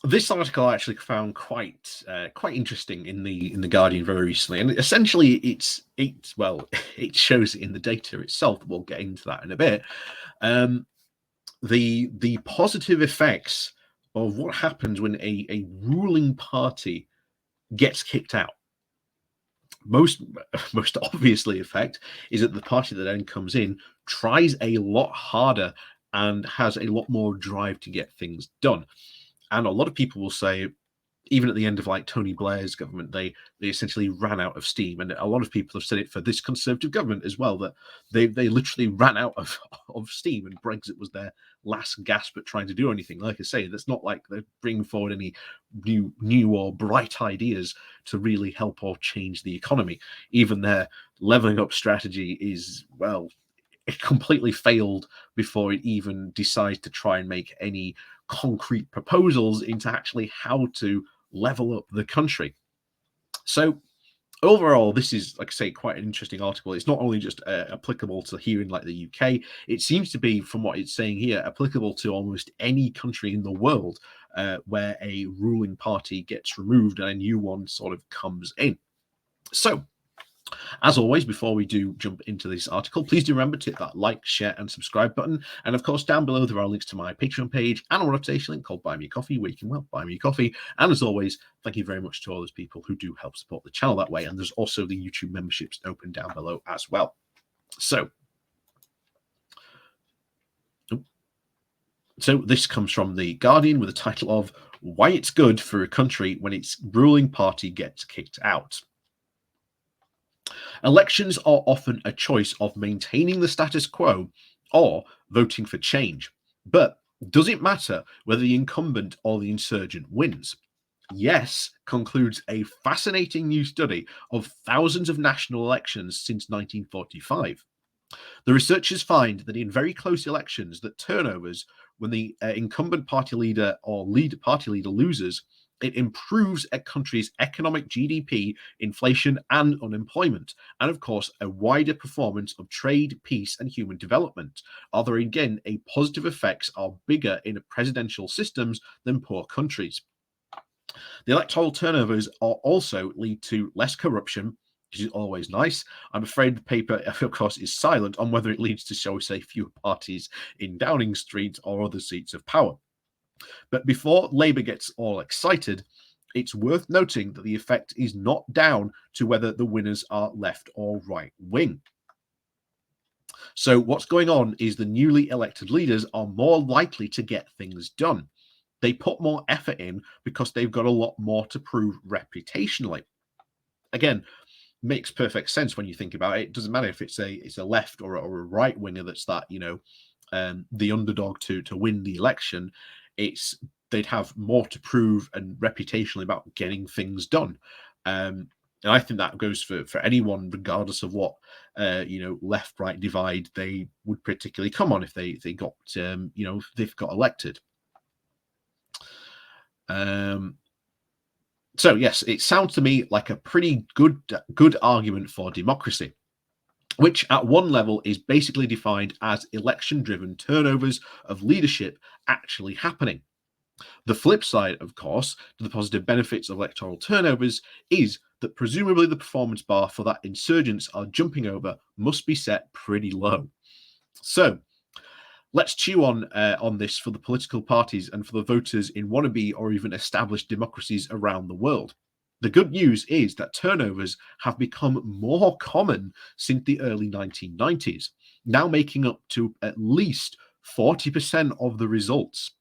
This article I actually found quite interesting in the Guardian very recently, and essentially it's well, it shows it in the data itself. We'll get into that in a bit. Um, the positive effects of what happens when a ruling party gets kicked out. Most most obviously effect is that the party that then comes in tries a lot harder and has a lot more drive to get things done. And a lot of people will say, even at the end of like Tony Blair's government, they essentially ran out of steam, and a lot of people have said it for this Conservative government as well, that they literally ran out of steam, and Brexit was their last gasp at trying to do anything. Like I say, that's not like they're bringing forward any new or bright ideas to really help or change the economy. Even their leveling up strategy is, well, it completely failed before it even decides to try and make any concrete proposals into actually how to level up the country. So overall, this is, like I say, quite an interesting article. It's not only just applicable to here in like the UK, it seems to be, from what it's saying here, applicable to almost any country in the world where a ruling party gets removed and a new one sort of comes in. So as always, before we do jump into this article, please do remember to hit that like, share, and subscribe button. And of course, down below there are links to my Patreon page and a rotation link called Buy Me a Coffee, where you can, well, buy me a coffee. And as always, thank you very much to all those people who do help support the channel that way. And there's also the YouTube memberships open down below as well. So this comes from The Guardian with the title of Why It's Good for a Country When Its Ruling Party Gets Kicked Out. Elections are often a choice of maintaining the status quo or voting for change. But does it matter whether the incumbent or the insurgent wins? Yes, concludes a fascinating new study of thousands of national elections since 1945. The researchers find that in very close elections, that turnovers, when the incumbent party leader or party leader loses, it improves a country's economic GDP, inflation, and unemployment, and of course, a wider performance of trade, peace, and human development. Although, again, a positive effects are bigger in presidential systems than poor countries. The electoral turnovers are also lead to less corruption, which is always nice. I'm afraid the paper, of course, is silent on whether it leads to, shall we say, fewer parties in Downing Street or other seats of power. But before Labour gets all excited, it's worth noting that the effect is not down to whether the winners are left or right wing. So what's going on is the newly elected leaders are more likely to get things done. They put more effort in because they've got a lot more to prove reputationally. Again, makes perfect sense when you think about it. It doesn't matter if it's a left or a right winger that's that, the underdog to win the election. They'd have more to prove and reputationally about getting things done. And I think that goes for anyone, regardless of what left right divide they would particularly come on if they got they've got elected. So yes, it sounds to me like a pretty good argument for democracy, which at one level is basically defined as election-driven turnovers of leadership actually happening. The flip side, of course, to the positive benefits of electoral turnovers is that presumably the performance bar for that insurgents are jumping over must be set pretty low. So let's chew on this for the political parties and for the voters in wannabe or even established democracies around the world. The good news is that turnovers have become more common since the early 1990s, now making up to at least 40% of the results.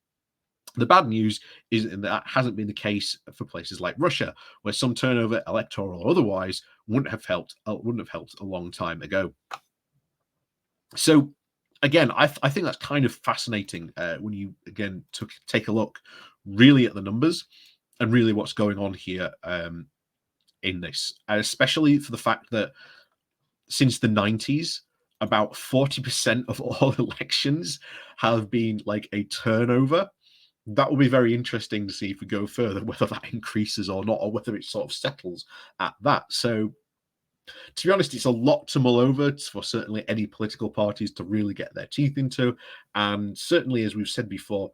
The bad news is that hasn't been the case for places like Russia, where some turnover, electoral or otherwise, wouldn't have helped a long time ago. So again, I think that's kind of fascinating when you again take a look really at the numbers and really what's going on here in this, and especially for the fact that since the 90s, about 40% of all elections have been like a turnover. That will be very interesting to see if we go further, whether that increases or not, or whether it sort of settles at that. So to be honest, it's a lot to mull over for certainly any political parties to really get their teeth into. And certainly, as we've said before,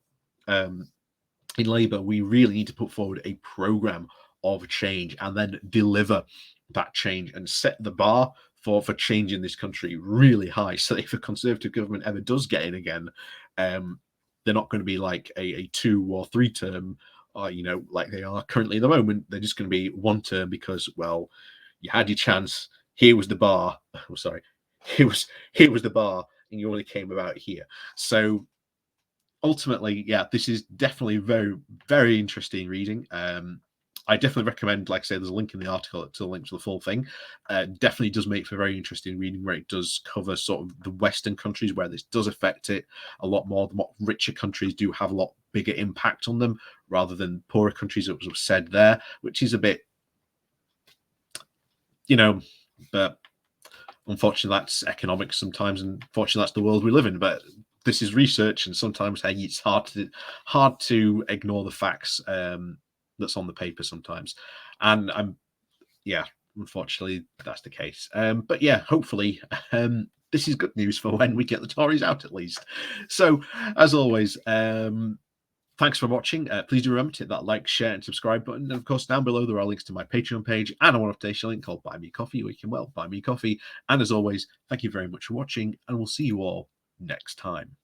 in Labour, we really need to put forward a programme of change and then deliver that change and set the bar for change in this country really high. So if a Conservative government ever does get in again, they're not going to be like a 2 or 3 term, like they are currently at the moment. They're just going to be 1 term because, well, you had your chance. Here was the bar. Oh, sorry, here was the bar, and you only came about here. So ultimately, yeah, this is definitely very, very interesting reading. I definitely recommend, like I say, there's a link in the article to the link to the full thing. Definitely does make for very interesting reading where it does cover sort of the Western countries where this does affect it a lot more. The more richer countries do have a lot bigger impact on them rather than poorer countries, that was said there, which is a bit, but unfortunately that's economics sometimes, and unfortunately that's the world we live in. But this is research, and sometimes, hey, it's hard to ignore the facts that's on the paper sometimes. And yeah, unfortunately that's the case. But yeah, hopefully this is good news for when we get the Tories out, at least. So as always, thanks for watching. Please do remember to hit that like, share, and subscribe button. And of course, down below there are links to my Patreon page and a one-off link called Buy Me Coffee, where you can, well, buy me coffee. And as always, thank you very much for watching, and we'll see you all next time.